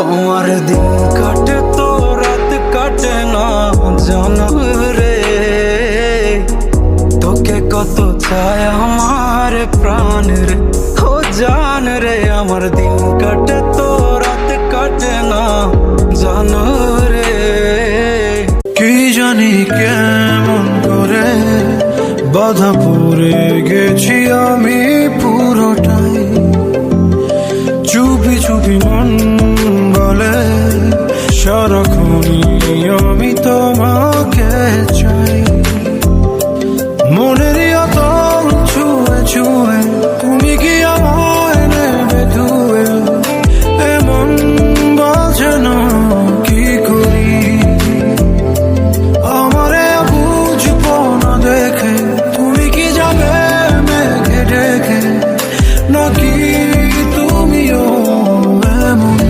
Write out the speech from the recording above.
আমার দিন কাটে তো রাত কাটে না জানো রে, তোকে কত চায় আমার প্রাণ রে, ও জান রে। আমার দিন কাটে তো রাত কাটে না জানো রে। কি জানি কেমন করে বাধা পড়ে